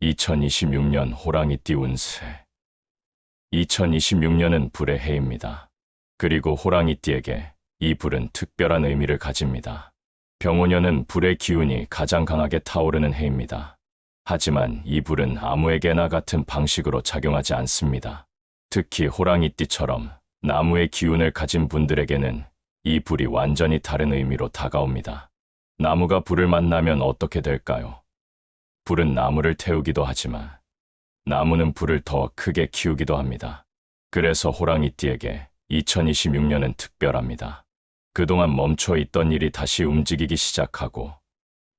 2026년 호랑이띠 운세. 2026년은 불의 해입니다. 그리고 호랑이띠에게 이 불은 특별한 의미를 가집니다. 병오년은 불의 기운이 가장 강하게 타오르는 해입니다. 하지만 이 불은 아무에게나 같은 방식으로 작용하지 않습니다. 특히 호랑이띠처럼 나무의 기운을 가진 분들에게는 이 불이 완전히 다른 의미로 다가옵니다. 나무가 불을 만나면 어떻게 될까요? 불은 나무를 태우기도 하지만 나무는 불을 더 크게 키우기도 합니다. 그래서 호랑이띠에게 2026년은 특별합니다. 그동안 멈춰 있던 일이 다시 움직이기 시작하고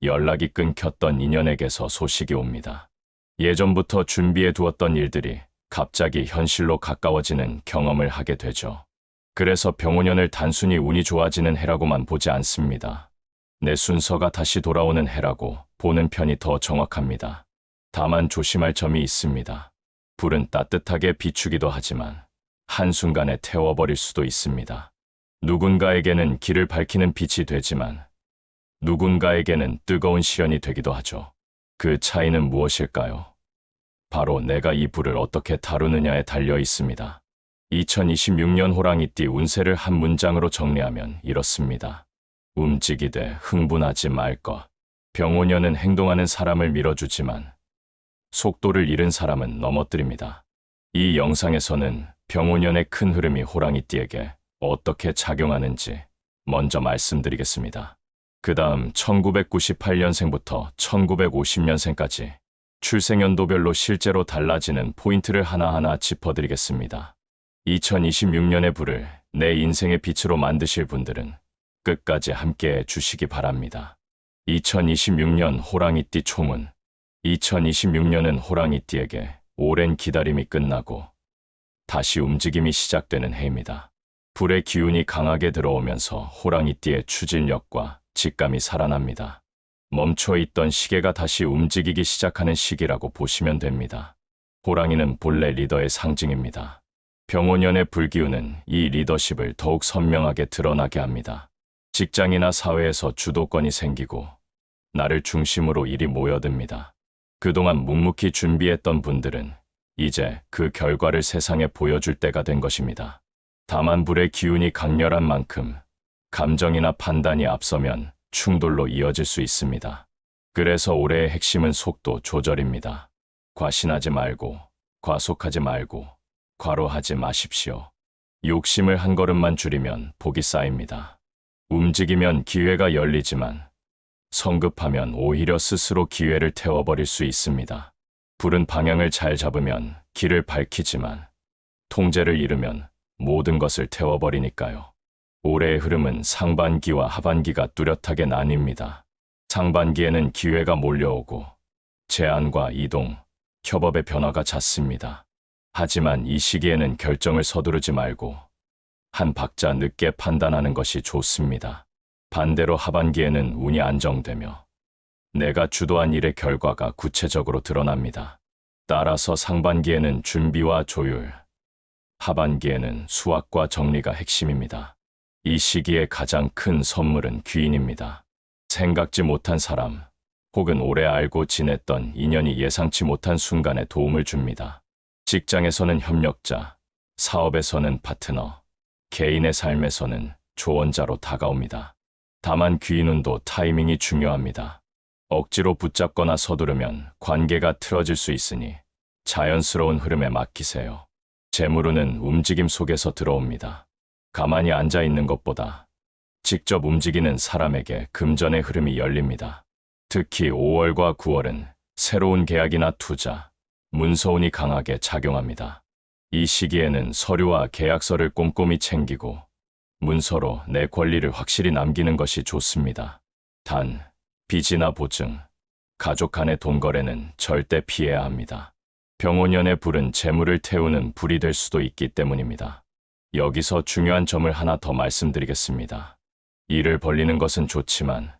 연락이 끊겼던 인연에게서 소식이 옵니다. 예전부터 준비해 두었던 일들이 갑자기 현실로 가까워지는 경험을 하게 되죠. 그래서 병오년을 단순히 운이 좋아지는 해라고만 보지 않습니다. 내 순서가 다시 돌아오는 해라고 보는 편이 더 정확합니다. 다만 조심할 점이 있습니다. 불은 따뜻하게 비추기도 하지만 한순간에 태워버릴 수도 있습니다. 누군가에게는 길을 밝히는 빛이 되지만 누군가에게는 뜨거운 시련이 되기도 하죠. 그 차이는 무엇일까요? 바로 내가 이 불을 어떻게 다루느냐에 달려 있습니다. 2026년 호랑이띠 운세를 한 문장으로 정리하면 이렇습니다. 움직이되 흥분하지 말 것. 병오년은 행동하는 사람을 밀어주지만 속도를 잃은 사람은 넘어뜨립니다. 이 영상에서는 병오년의 큰 흐름이 호랑이띠에게 어떻게 작용하는지 먼저 말씀드리겠습니다. 그 다음 1998년생부터 1950년생까지 출생연도별로 실제로 달라지는 포인트를 하나하나 짚어드리겠습니다. 2026년의 불을 내 인생의 빛으로 만드실 분들은 끝까지 함께해 주시기 바랍니다. 2026년 호랑이띠 총운. 2026년은 호랑이띠에게 오랜 기다림이 끝나고 다시 움직임이 시작되는 해입니다. 불의 기운이 강하게 들어오면서 호랑이띠의 추진력과 직감이 살아납니다. 멈춰있던 시계가 다시 움직이기 시작하는 시기라고 보시면 됩니다. 호랑이는 본래 리더의 상징입니다. 병오년의 불기운은 이 리더십을 더욱 선명하게 드러나게 합니다. 직장이나 사회에서 주도권이 생기고 나를 중심으로 일이 모여듭니다. 그동안 묵묵히 준비했던 분들은 이제 그 결과를 세상에 보여줄 때가 된 것입니다. 다만 불의 기운이 강렬한 만큼 감정이나 판단이 앞서면 충돌로 이어질 수 있습니다. 그래서 올해의 핵심은 속도 조절입니다. 과신하지 말고, 과속하지 말고, 과로하지 마십시오. 욕심을 한 걸음만 줄이면 복이 쌓입니다. 움직이면 기회가 열리지만 성급하면 오히려 스스로 기회를 태워버릴 수 있습니다. 불은 방향을 잘 잡으면 길을 밝히지만 통제를 잃으면 모든 것을 태워버리니까요. 올해의 흐름은 상반기와 하반기가 뚜렷하게 나뉩니다. 상반기에는 기회가 몰려오고 제안과 이동, 협업의 변화가 잦습니다. 하지만 이 시기에는 결정을 서두르지 말고 한 박자 늦게 판단하는 것이 좋습니다. 반대로 하반기에는 운이 안정되며 내가 주도한 일의 결과가 구체적으로 드러납니다. 따라서 상반기에는 준비와 조율, 하반기에는 수확과 정리가 핵심입니다. 이 시기의 가장 큰 선물은 귀인입니다. 생각지 못한 사람 혹은 오래 알고 지냈던 인연이 예상치 못한 순간에 도움을 줍니다. 직장에서는 협력자, 사업에서는 파트너, 개인의 삶에서는 조언자로 다가옵니다. 다만 귀인운도 타이밍이 중요합니다. 억지로 붙잡거나 서두르면 관계가 틀어질 수 있으니 자연스러운 흐름에 맡기세요. 재물운은 움직임 속에서 들어옵니다. 가만히 앉아 있는 것보다 직접 움직이는 사람에게 금전의 흐름이 열립니다. 특히 5월과 9월은 새로운 계약이나 투자, 문서운이 강하게 작용합니다. 이 시기에는 서류와 계약서를 꼼꼼히 챙기고 문서로 내 권리를 확실히 남기는 것이 좋습니다. 단, 빚이나 보증, 가족 간의 돈 거래는 절대 피해야 합니다. 병오년의 불은 재물을 태우는 불이 될 수도 있기 때문입니다. 여기서 중요한 점을 하나 더 말씀드리겠습니다. 일을 벌리는 것은 좋지만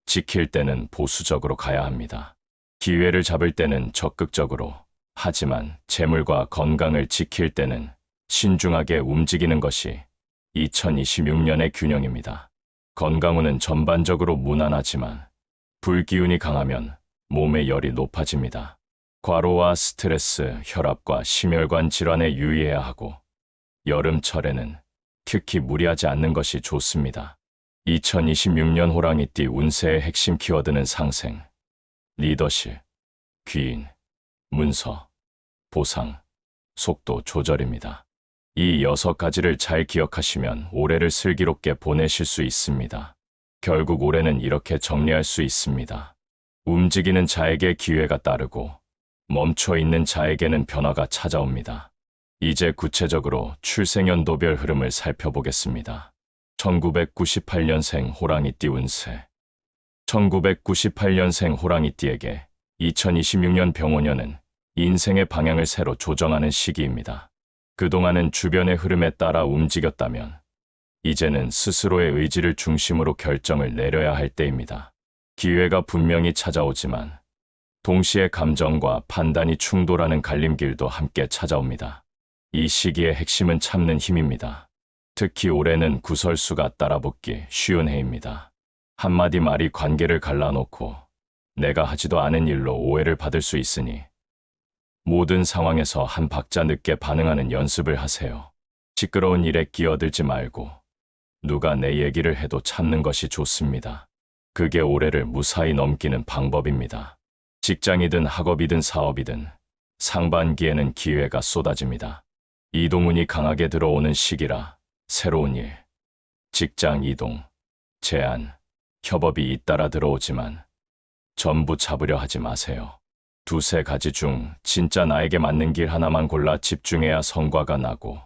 지킬 때는 보수적으로 가야 합니다. 기회를 잡을 때는 적극적으로, 하지만 재물과 건강을 지킬 때는 신중하게 움직이는 것이 2026년의 균형입니다. 건강운은 전반적으로 무난하지만 불기운이 강하면 몸의 열이 높아집니다. 과로와 스트레스, 혈압과 심혈관 질환에 유의해야 하고 여름철에는 특히 무리하지 않는 것이 좋습니다. 2026년 호랑이띠 운세의 핵심 키워드는 상생, 리더십, 귀인, 문서, 보상, 속도 조절입니다. 이 6가지를 잘 기억하시면 올해를 슬기롭게 보내실 수 있습니다. 결국 올해는 이렇게 정리할 수 있습니다. 움직이는 자에게 기회가 따르고 멈춰 있는 자에게는 변화가 찾아옵니다. 이제 구체적으로 출생연도별 흐름을 살펴보겠습니다. 1998년생 호랑이띠 운세. 1998년생 호랑이띠에게 2026년 병원년은 인생의 방향을 새로 조정하는 시기입니다. 그동안은 주변의 흐름에 따라 움직였다면 이제는 스스로의 의지를 중심으로 결정을 내려야 할 때입니다. 기회가 분명히 찾아오지만 동시에 감정과 판단이 충돌하는 갈림길도 함께 찾아옵니다. 이 시기의 핵심은 참는 힘입니다. 특히 올해는 구설수가 따라붙기 쉬운 해입니다. 한마디 말이 관계를 갈라놓고 내가 하지도 않은 일로 오해를 받을 수 있으니 모든 상황에서 한 박자 늦게 반응하는 연습을 하세요. 시끄러운 일에 끼어들지 말고 누가 내 얘기를 해도 참는 것이 좋습니다. 그게 올해를 무사히 넘기는 방법입니다. 직장이든 학업이든 사업이든 상반기에는 기회가 쏟아집니다. 이동운이 강하게 들어오는 시기라 새로운 일, 직장 이동, 제안, 협업이 잇따라 들어오지만 전부 잡으려 하지 마세요. 두세 가지 중 진짜 나에게 맞는 길 하나만 골라 집중해야 성과가 나고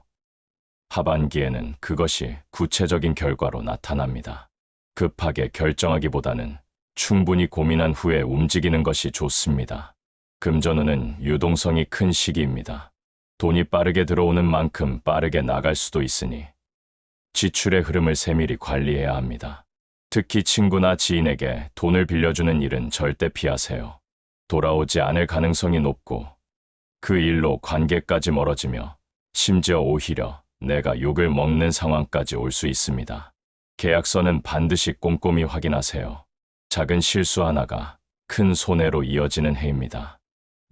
하반기에는 그것이 구체적인 결과로 나타납니다. 급하게 결정하기보다는 충분히 고민한 후에 움직이는 것이 좋습니다. 금전운은 유동성이 큰 시기입니다. 돈이 빠르게 들어오는 만큼 빠르게 나갈 수도 있으니 지출의 흐름을 세밀히 관리해야 합니다. 특히 친구나 지인에게 돈을 빌려주는 일은 절대 피하세요. 돌아오지 않을 가능성이 높고 그 일로 관계까지 멀어지며 심지어 오히려 내가 욕을 먹는 상황까지 올 수 있습니다. 계약서는 반드시 꼼꼼히 확인하세요. 작은 실수 하나가 큰 손해로 이어지는 해입니다.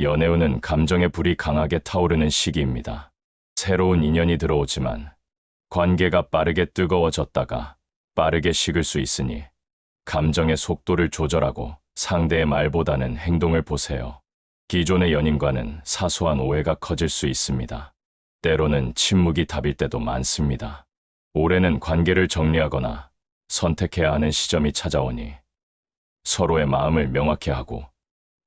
연애운은 감정의 불이 강하게 타오르는 시기입니다. 새로운 인연이 들어오지만 관계가 빠르게 뜨거워졌다가 빠르게 식을 수 있으니 감정의 속도를 조절하고 상대의 말보다는 행동을 보세요. 기존의 연인과는 사소한 오해가 커질 수 있습니다. 때로는 침묵이 답일 때도 많습니다. 올해는 관계를 정리하거나 선택해야 하는 시점이 찾아오니 서로의 마음을 명확히 하고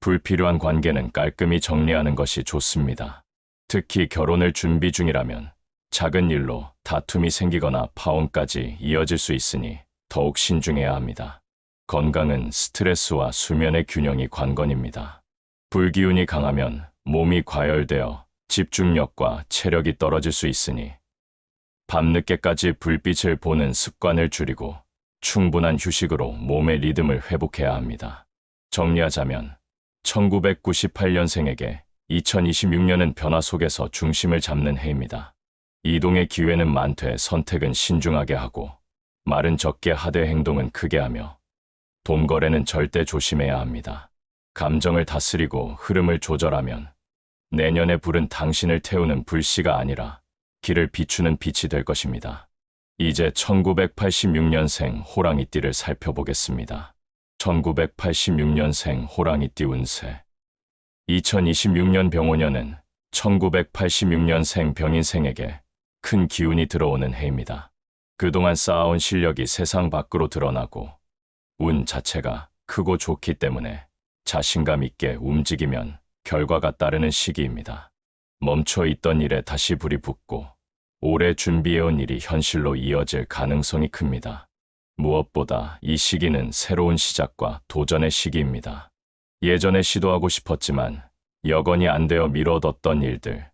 불필요한 관계는 깔끔히 정리하는 것이 좋습니다. 특히 결혼을 준비 중이라면 작은 일로 다툼이 생기거나 파혼까지 이어질 수 있으니 더욱 신중해야 합니다. 건강은 스트레스와 수면의 균형이 관건입니다. 불기운이 강하면 몸이 과열되어 집중력과 체력이 떨어질 수 있으니 밤늦게까지 불빛을 보는 습관을 줄이고 충분한 휴식으로 몸의 리듬을 회복해야 합니다. 정리하자면 1998년생에게 2026년은 변화 속에서 중심을 잡는 해입니다. 이동의 기회는 많되 선택은 신중하게 하고 말은 적게 하되 행동은 크게 하며 돈 거래는 절대 조심해야 합니다. 감정을 다스리고 흐름을 조절하면 내년의 불은 당신을 태우는 불씨가 아니라 길을 비추는 빛이 될 것입니다. 이제 1986년생 호랑이띠를 살펴보겠습니다. 1986년생 호랑이띠 운세. 2026년 병오년은 1986년생 병인생에게 큰 기운이 들어오는 해입니다. 그동안 쌓아온 실력이 세상 밖으로 드러나고 운 자체가 크고 좋기 때문에 자신감 있게 움직이면 결과가 따르는 시기입니다. 멈춰 있던 일에 다시 불이 붙고 오래 준비해온 일이 현실로 이어질 가능성이 큽니다. 무엇보다 이 시기는 새로운 시작과 도전의 시기입니다. 예전에 시도하고 싶었지만 여건이 안 되어 미뤄뒀던 일들,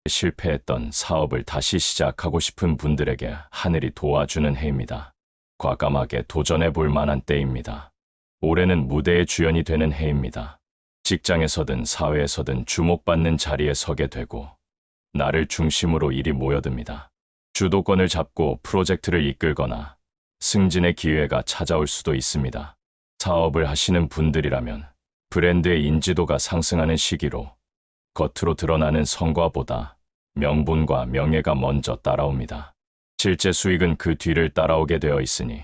실패했던 사업을 다시 시작하고 싶은 분들에게 하늘이 도와주는 해입니다. 과감하게 도전해 볼 만한 때입니다. 올해는 무대의 주연이 되는 해입니다. 직장에서든 사회에서든 주목받는 자리에 서게 되고 나를 중심으로 일이 모여듭니다. 주도권을 잡고 프로젝트를 이끌거나 승진의 기회가 찾아올 수도 있습니다. 사업을 하시는 분들이라면 브랜드의 인지도가 상승하는 시기로 겉으로 드러나는 성과보다 명분과 명예가 먼저 따라옵니다. 실제 수익은 그 뒤를 따라오게 되어 있으니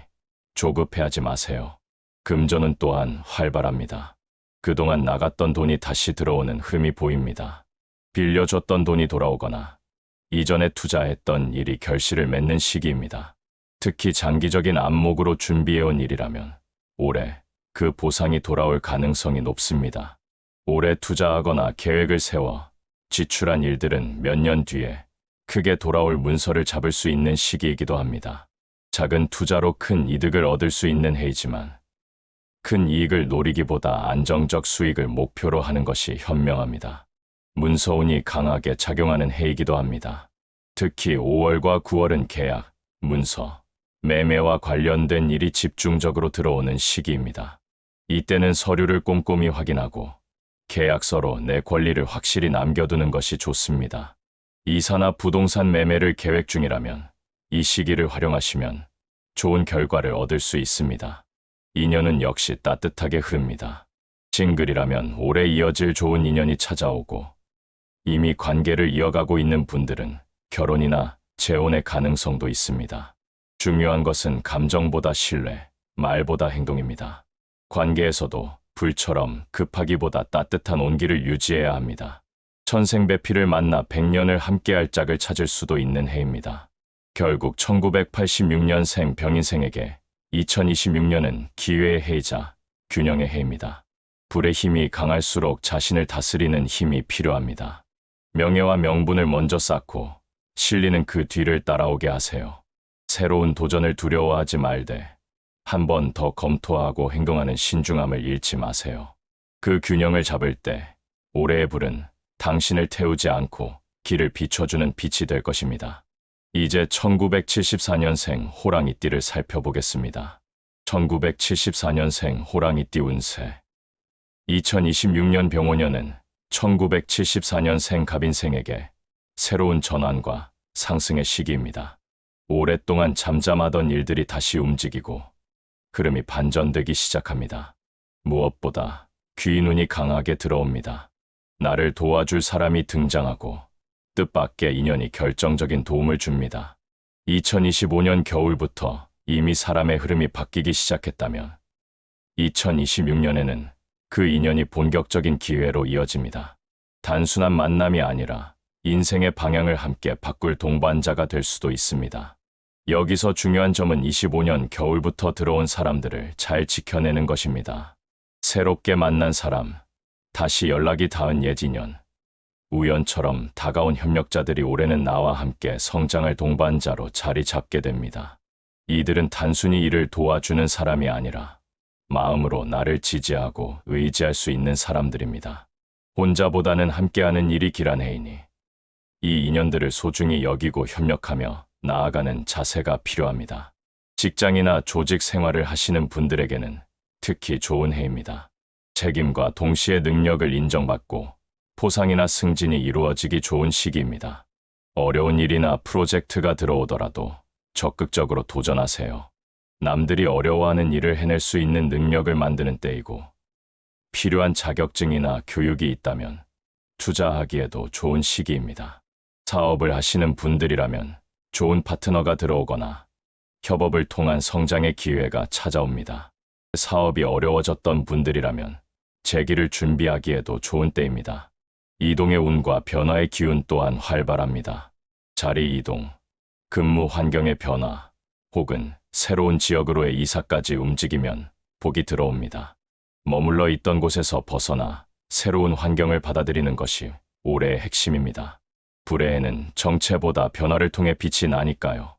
조급해하지 마세요. 금전은 또한 활발합니다. 그동안 나갔던 돈이 다시 들어오는 흠이 보입니다. 빌려줬던 돈이 돌아오거나 이전에 투자했던 일이 결실을 맺는 시기입니다. 특히 장기적인 안목으로 준비해온 일이라면 올해 그 보상이 돌아올 가능성이 높습니다. 올해 투자하거나 계획을 세워 지출한 일들은 몇 년 뒤에 크게 돌아올 문서를 잡을 수 있는 시기이기도 합니다. 작은 투자로 큰 이득을 얻을 수 있는 해이지만 큰 이익을 노리기보다 안정적 수익을 목표로 하는 것이 현명합니다. 문서운이 강하게 작용하는 해이기도 합니다. 특히 5월과 9월은 계약, 문서, 매매와 관련된 일이 집중적으로 들어오는 시기입니다. 이때는 서류를 꼼꼼히 확인하고 계약서로 내 권리를 확실히 남겨두는 것이 좋습니다. 이사나 부동산 매매를 계획 중이라면 이 시기를 활용하시면 좋은 결과를 얻을 수 있습니다. 인연은 역시 따뜻하게 흐릅니다. 싱글이라면 오래 이어질 좋은 인연이 찾아오고 이미 관계를 이어가고 있는 분들은 결혼이나 재혼의 가능성도 있습니다. 중요한 것은 감정보다 신뢰, 말보다 행동입니다. 관계에서도 불처럼 급하기보다 따뜻한 온기를 유지해야 합니다. 천생배필을 만나 100년을 함께할 짝을 찾을 수도 있는 해입니다. 결국 1986년생 병인생에게 2026년은 기회의 해이자 균형의 해입니다. 불의 힘이 강할수록 자신을 다스리는 힘이 필요합니다. 명예와 명분을 먼저 쌓고 실리는 그 뒤를 따라오게 하세요. 새로운 도전을 두려워하지 말되 한 번 더 검토하고 행동하는 신중함을 잃지 마세요. 그 균형을 잡을 때 올해의 불은 당신을 태우지 않고 길을 비춰주는 빛이 될 것입니다. 이제 1974년생 호랑이띠를 살펴보겠습니다. 1974년생 호랑이띠 운세. 2026년 병오년은 1974년생 갑인생에게 새로운 전환과 상승의 시기입니다. 오랫동안 잠잠하던 일들이 다시 움직이고 흐름이 반전되기 시작합니다. 무엇보다 귀 눈이 강하게 들어옵니다. 나를 도와줄 사람이 등장하고 뜻밖의 인연이 결정적인 도움을 줍니다. 2025년 겨울부터 이미 사람의 흐름이 바뀌기 시작했다면 2026년에는 그 인연이 본격적인 기회로 이어집니다. 단순한 만남이 아니라 인생의 방향을 함께 바꿀 동반자가 될 수도 있습니다. 여기서 중요한 점은 25년 겨울부터 들어온 사람들을 잘 지켜내는 것입니다. 새롭게 만난 사람, 다시 연락이 닿은 옛 인연, 우연처럼 다가온 협력자들이 올해는 나와 함께 성장할 동반자로 자리 잡게 됩니다. 이들은 단순히 이를 도와주는 사람이 아니라 마음으로 나를 지지하고 의지할 수 있는 사람들입니다. 혼자보다는 함께하는 일이 길한 해이니 이 인연들을 소중히 여기고 협력하며 나아가는 자세가 필요합니다. 직장이나 조직 생활을 하시는 분들에게는 특히 좋은 해입니다. 책임과 동시에 능력을 인정받고 포상이나 승진이 이루어지기 좋은 시기입니다. 어려운 일이나 프로젝트가 들어오더라도 적극적으로 도전하세요. 남들이 어려워하는 일을 해낼 수 있는 능력을 만드는 때이고 필요한 자격증이나 교육이 있다면 투자하기에도 좋은 시기입니다. 사업을 하시는 분들이라면 좋은 파트너가 들어오거나 협업을 통한 성장의 기회가 찾아옵니다. 사업이 어려워졌던 분들이라면 재기를 준비하기에도 좋은 때입니다. 이동의 운과 변화의 기운 또한 활발합니다. 자리 이동, 근무 환경의 변화, 혹은 새로운 지역으로의 이사까지 움직이면 복이 들어옵니다. 머물러 있던 곳에서 벗어나 새로운 환경을 받아들이는 것이 올해의 핵심입니다. 불의에는 정체보다 변화를 통해 빛이 나니까요.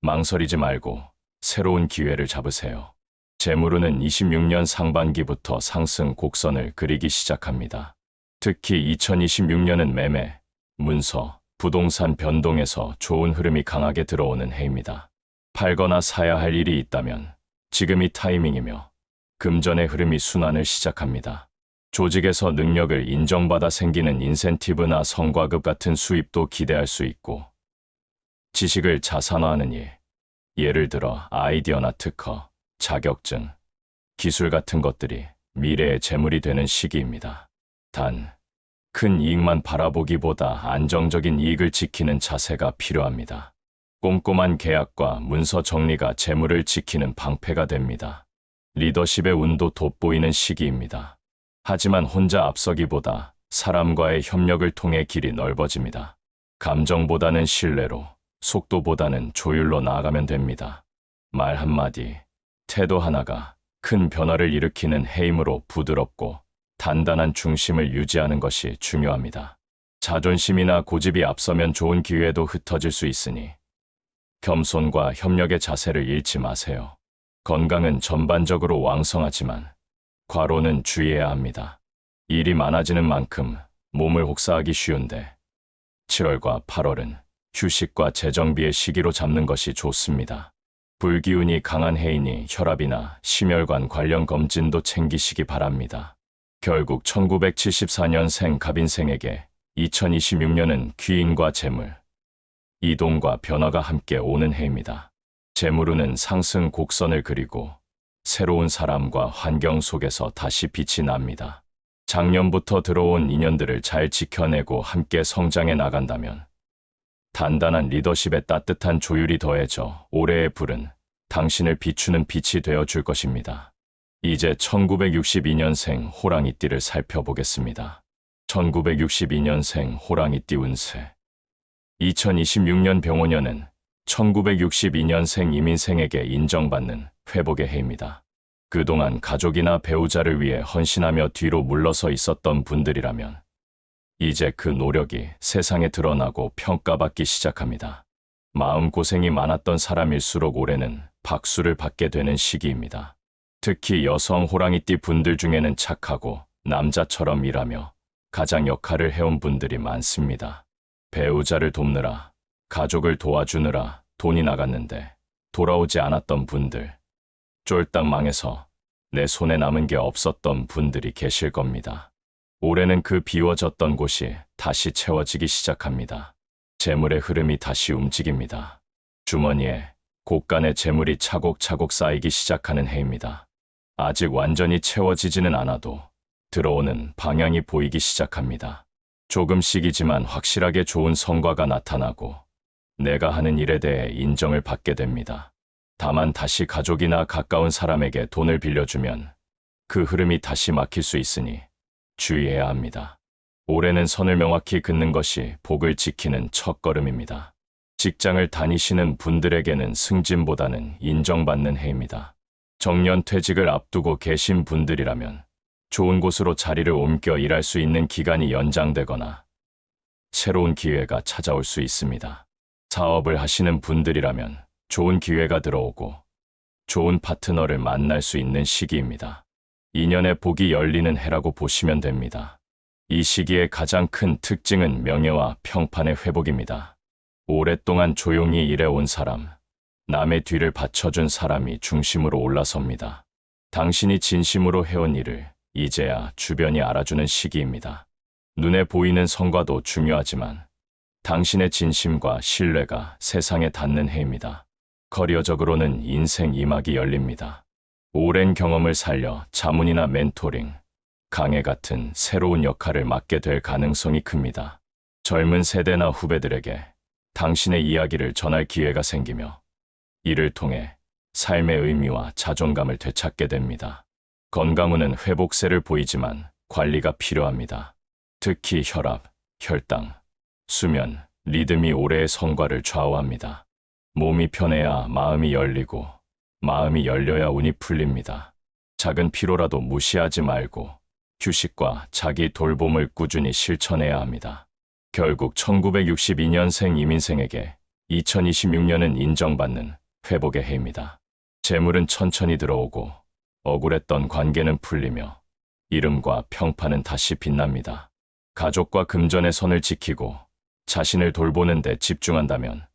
망설이지 말고 새로운 기회를 잡으세요. 재물운은 26년 상반기부터 상승 곡선을 그리기 시작합니다. 특히 2026년은 매매, 문서, 부동산 변동에서 좋은 흐름이 강하게 들어오는 해입니다. 팔거나 사야 할 일이 있다면 지금이 타이밍이며 금전의 흐름이 순환을 시작합니다. 조직에서 능력을 인정받아 생기는 인센티브나 성과급 같은 수입도 기대할 수 있고 지식을 자산화하는 일, 예를 들어 아이디어나 특허, 자격증, 기술 같은 것들이 미래의 재물이 되는 시기입니다. 단, 큰 이익만 바라보기보다 안정적인 이익을 지키는 자세가 필요합니다. 꼼꼼한 계약과 문서 정리가 재물을 지키는 방패가 됩니다. 리더십의 운도 돋보이는 시기입니다. 하지만 혼자 앞서기보다 사람과의 협력을 통해 길이 넓어집니다. 감정보다는 신뢰로, 속도보다는 조율로 나아가면 됩니다. 말 한마디, 태도 하나가 큰 변화를 일으키는 해임으로 부드럽고 단단한 중심을 유지하는 것이 중요합니다. 자존심이나 고집이 앞서면 좋은 기회도 흩어질 수 있으니 겸손과 협력의 자세를 잃지 마세요. 건강은 전반적으로 왕성하지만 과로는 주의해야 합니다. 일이 많아지는 만큼 몸을 혹사하기 쉬운데 7월과 8월은 휴식과 재정비의 시기로 잡는 것이 좋습니다. 불기운이 강한 해이니 혈압이나 심혈관 관련 검진도 챙기시기 바랍니다. 결국 1974년생 갑인생에게 2026년은 귀인과 재물, 이동과 변화가 함께 오는 해입니다. 재물운은 상승 곡선을 그리고 새로운 사람과 환경 속에서 다시 빛이 납니다. 작년부터 들어온 인연들을 잘 지켜내고 함께 성장해 나간다면 단단한 리더십에 따뜻한 조율이 더해져 올해의 불은 당신을 비추는 빛이 되어 줄 것입니다. 이제 1962년생 호랑이띠를 살펴보겠습니다. 1962년생 호랑이띠 운세. 2026년 병오년은 1962년생 이민생에게 인정받는 회복의 해입니다. 그동안 가족이나 배우자를 위해 헌신하며 뒤로 물러서 있었던 분들이라면 이제 그 노력이 세상에 드러나고 평가받기 시작합니다. 마음고생이 많았던 사람일수록 올해는 박수를 받게 되는 시기입니다. 특히 여성 호랑이띠 분들 중에는 착하고 남자처럼 일하며 가장 역할을 해온 분들이 많습니다. 배우자를 돕느라, 가족을 도와주느라 돈이 나갔는데 돌아오지 않았던 분들, 쫄딱 망해서 내 손에 남은 게 없었던 분들이 계실 겁니다. 올해는 그 비워졌던 곳이 다시 채워지기 시작합니다. 재물의 흐름이 다시 움직입니다. 주머니에 곳간의 재물이 차곡차곡 쌓이기 시작하는 해입니다. 아직 완전히 채워지지는 않아도 들어오는 방향이 보이기 시작합니다. 조금씩이지만 확실하게 좋은 성과가 나타나고 내가 하는 일에 대해 인정을 받게 됩니다. 다만 다시 가족이나 가까운 사람에게 돈을 빌려주면 그 흐름이 다시 막힐 수 있으니 주의해야 합니다. 올해는 선을 명확히 긋는 것이 복을 지키는 첫걸음입니다. 직장을 다니시는 분들에게는 승진보다는 인정받는 해입니다. 정년 퇴직을 앞두고 계신 분들이라면 좋은 곳으로 자리를 옮겨 일할 수 있는 기간이 연장되거나 새로운 기회가 찾아올 수 있습니다. 사업을 하시는 분들이라면 좋은 기회가 들어오고 좋은 파트너를 만날 수 있는 시기입니다. 인연의 복이 열리는 해라고 보시면 됩니다. 이 시기의 가장 큰 특징은 명예와 평판의 회복입니다. 오랫동안 조용히 일해온 사람, 남의 뒤를 받쳐준 사람이 중심으로 올라섭니다. 당신이 진심으로 해온 일을 이제야 주변이 알아주는 시기입니다. 눈에 보이는 성과도 중요하지만 당신의 진심과 신뢰가 세상에 닿는 해입니다. 커리어적으로는 인생 2막이 열립니다. 오랜 경험을 살려 자문이나 멘토링, 강해 같은 새로운 역할을 맡게 될 가능성이 큽니다. 젊은 세대나 후배들에게 당신의 이야기를 전할 기회가 생기며 이를 통해 삶의 의미와 자존감을 되찾게 됩니다. 건강운은 회복세를 보이지만 관리가 필요합니다. 특히 혈압, 혈당, 수면, 리듬이 올해의 성과를 좌우합니다. 몸이 편해야 마음이 열리고 마음이 열려야 운이 풀립니다. 작은 피로라도 무시하지 말고 휴식과 자기 돌봄을 꾸준히 실천해야 합니다. 결국 1962년생 이민생에게 2026년은 인정받는 회복의 해입니다. 재물은 천천히 들어오고 억울했던 관계는 풀리며 이름과 평판은 다시 빛납니다. 가족과 금전의 선을 지키고 자신을 돌보는 데 집중한다면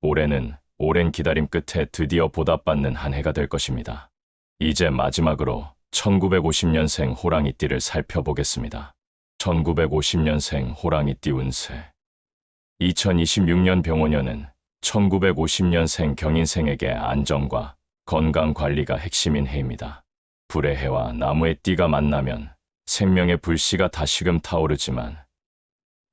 올해는 오랜 기다림 끝에 드디어 보답받는 한 해가 될 것입니다. 이제 마지막으로 1950년생 호랑이띠를 살펴보겠습니다. 1950년생 호랑이띠 운세. 2026년 병오년은 1950년생 경인생에게 안정과 건강 관리가 핵심인 해입니다. 불의 해와 나무의 띠가 만나면 생명의 불씨가 다시금 타오르지만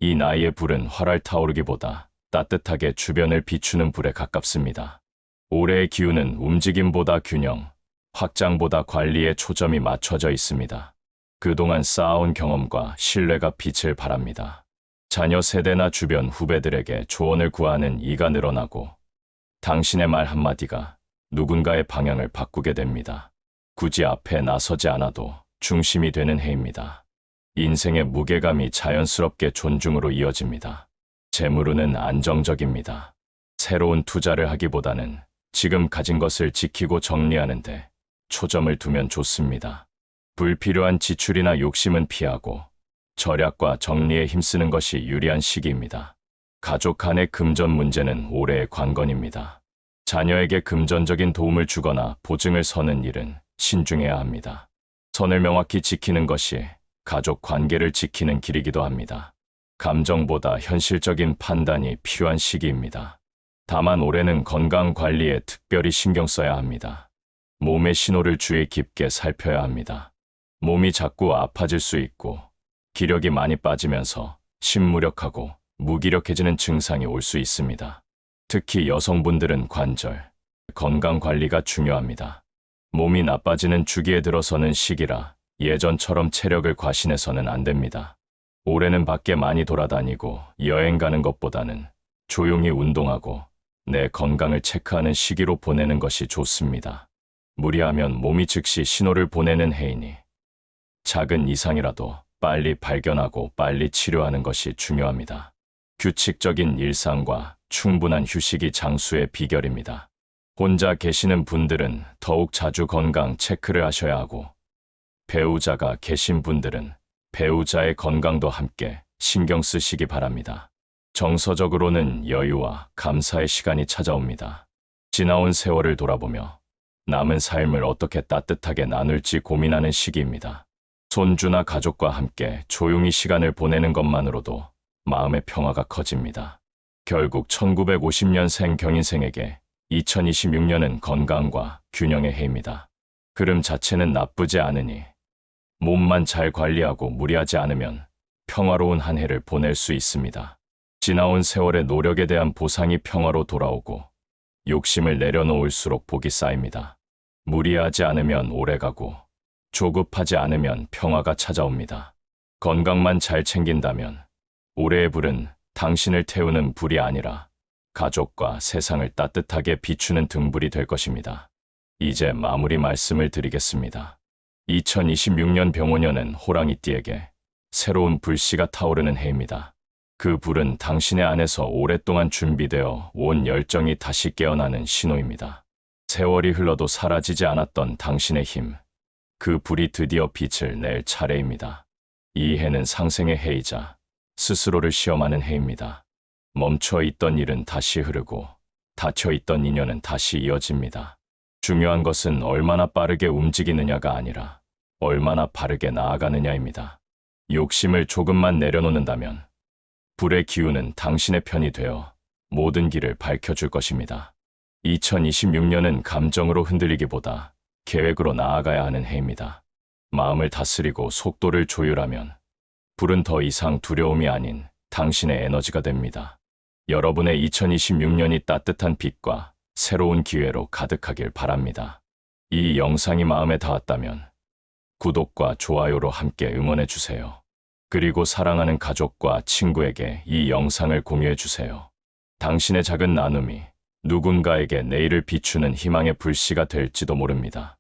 이 나이의 불은 활활 타오르기보다 따뜻하게 주변을 비추는 불에 가깝습니다. 올해의 기운은 움직임보다 균형, 확장보다 관리에 초점이 맞춰져 있습니다. 그동안 쌓아온 경험과 신뢰가 빛을 발합니다. 자녀 세대나 주변 후배들에게 조언을 구하는 이가 늘어나고 당신의 말 한마디가 누군가의 방향을 바꾸게 됩니다. 굳이 앞에 나서지 않아도 중심이 되는 해입니다. 인생의 무게감이 자연스럽게 존중으로 이어집니다. 재물운은 안정적입니다. 새로운 투자를 하기보다는 지금 가진 것을 지키고 정리하는 데 초점을 두면 좋습니다. 불필요한 지출이나 욕심은 피하고 절약과 정리에 힘쓰는 것이 유리한 시기입니다. 가족 간의 금전 문제는 올해의 관건입니다. 자녀에게 금전적인 도움을 주거나 보증을 서는 일은 신중해야 합니다. 선을 명확히 지키는 것이 가족 관계를 지키는 길이기도 합니다. 감정보다 현실적인 판단이 필요한 시기입니다. 다만 올해는 건강 관리에 특별히 신경 써야 합니다. 몸의 신호를 주의 깊게 살펴야 합니다. 몸이 자꾸 아파질 수 있고 기력이 많이 빠지면서 신무력하고 무기력해지는 증상이 올 수 있습니다. 특히 여성분들은 관절, 건강 관리가 중요합니다. 몸이 나빠지는 주기에 들어서는 시기라 예전처럼 체력을 과신해서는 안 됩니다. 올해는 밖에 많이 돌아다니고 여행 가는 것보다는 조용히 운동하고 내 건강을 체크하는 시기로 보내는 것이 좋습니다. 무리하면 몸이 즉시 신호를 보내는 해이니 작은 이상이라도 빨리 발견하고 빨리 치료하는 것이 중요합니다. 규칙적인 일상과 충분한 휴식이 장수의 비결입니다. 혼자 계시는 분들은 더욱 자주 건강 체크를 하셔야 하고 배우자가 계신 분들은 배우자의 건강도 함께 신경 쓰시기 바랍니다. 정서적으로는 여유와 감사의 시간이 찾아옵니다. 지나온 세월을 돌아보며 남은 삶을 어떻게 따뜻하게 나눌지 고민하는 시기입니다. 손주나 가족과 함께 조용히 시간을 보내는 것만으로도 마음의 평화가 커집니다. 결국 1950년생 경인생에게 2026년은 건강과 균형의 해입니다. 흐름 자체는 나쁘지 않으니 몸만 잘 관리하고 무리하지 않으면 평화로운 한 해를 보낼 수 있습니다. 지나온 세월의 노력에 대한 보상이 평화로 돌아오고 욕심을 내려놓을수록 복이 쌓입니다. 무리하지 않으면 오래가고 조급하지 않으면 평화가 찾아옵니다. 건강만 잘 챙긴다면 올해의 불은 당신을 태우는 불이 아니라 가족과 세상을 따뜻하게 비추는 등불이 될 것입니다. 이제 마무리 말씀을 드리겠습니다. 2026년 병오년은 호랑이띠에게 새로운 불씨가 타오르는 해입니다. 그 불은 당신의 안에서 오랫동안 준비되어 온 열정이 다시 깨어나는 신호입니다. 세월이 흘러도 사라지지 않았던 당신의 힘, 그 불이 드디어 빛을 낼 차례입니다. 이 해는 상생의 해이자 스스로를 시험하는 해입니다. 멈춰있던 일은 다시 흐르고 닫혀있던 인연은 다시 이어집니다. 중요한 것은 얼마나 빠르게 움직이느냐가 아니라 얼마나 바르게 나아가느냐입니다. 욕심을 조금만 내려놓는다면 불의 기운은 당신의 편이 되어 모든 길을 밝혀줄 것입니다. 2026년은 감정으로 흔들리기보다 계획으로 나아가야 하는 해입니다. 마음을 다스리고 속도를 조율하면 불은 더 이상 두려움이 아닌 당신의 에너지가 됩니다. 여러분의 2026년이 따뜻한 빛과 새로운 기회로 가득하길 바랍니다. 이 영상이 마음에 닿았다면 구독과 좋아요로 함께 응원해주세요. 그리고 사랑하는 가족과 친구에게 이 영상을 공유해주세요. 당신의 작은 나눔이 누군가에게 내일을 비추는 희망의 불씨가 될지도 모릅니다.